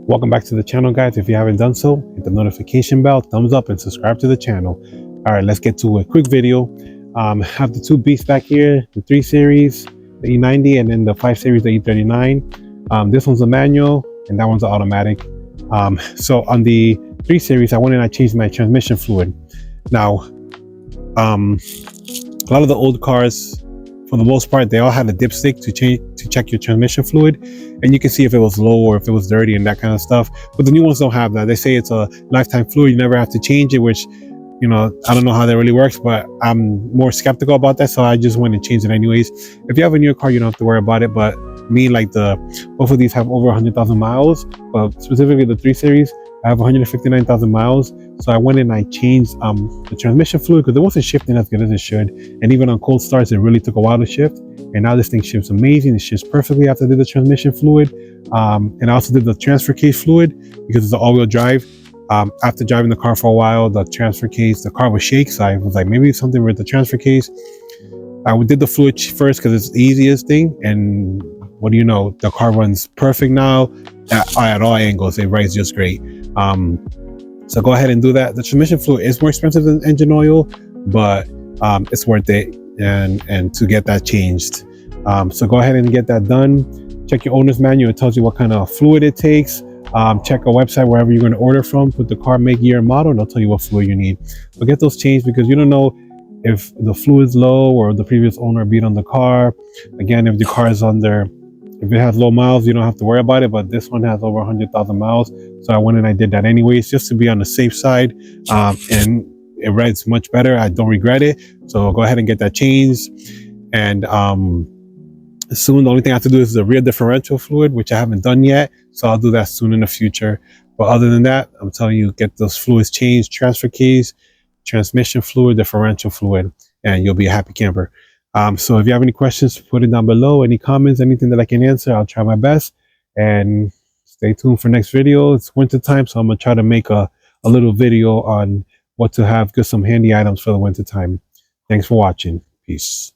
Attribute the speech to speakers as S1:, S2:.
S1: Welcome back to the channel, guys. If you haven't done so, hit the notification bell, thumbs up, and subscribe to the channel. All right, let's get to a quick video. Have the two beasts back here, the 3 series, the E90, and then the 5 series, the E39. This one's a manual and that one's an automatic. So on the 3 series, I went and I changed my transmission fluid. Now, a lot of the old cars, for the most part, they all had a dipstick to check your transmission fluid, and you can see if it was low or if it was dirty and that kind of stuff. But the new ones don't have that. They say it's a lifetime fluid, you never have to change it, which, you know, I don't know how that really works, but I'm more skeptical about that, so I just went and changed it anyways. If you have a newer car, you don't have to worry about it, but me, like both of these have over 100,000 miles, but specifically the 3 series, I have 159,000 miles. So I went and I changed the transmission fluid because it wasn't shifting as good as it should. And even on cold starts, it really took a while to shift. And now this thing shifts amazing. It shifts perfectly after I did the transmission fluid. And I also did the transfer case fluid because it's an all-wheel drive. After driving the car for a while, the transfer case, the car would shake. So I was like, maybe something with the transfer case. I did the fluid first because it's the easiest thing. And what do you know? The car runs perfect now at all angles. It rides just great. So go ahead and do that. The transmission fluid is more expensive than engine oil, but it's worth it and to get that changed. So go ahead and get that done. Check your owner's manual. It tells you what kind of fluid it takes. Check a website wherever you're going to order from. Put the car make, year, and model, and they'll tell you what fluid you need. So get those changed because you don't know if the fluid's low or the previous owner beat on the car. Again, if the car is if it has low miles, you don't have to worry about it, but this one has over 100,000 miles. So I went and I did that anyways, just to be on the safe side. And it rides much better. I don't regret it. So go ahead and get that changed. And soon, the only thing I have to do is the rear differential fluid, which I haven't done yet. So I'll do that soon in the future. But other than that, I'm telling you, get those fluids changed, transfer case, transmission fluid, differential fluid, and you'll be a happy camper. So if you have any questions, put it down below. Any comments, anything that I can answer, I'll try my best. And stay tuned for next video. It's winter time, so I'm gonna try to make a little video on what to have, just some handy items for the winter time. Thanks for watching. Peace.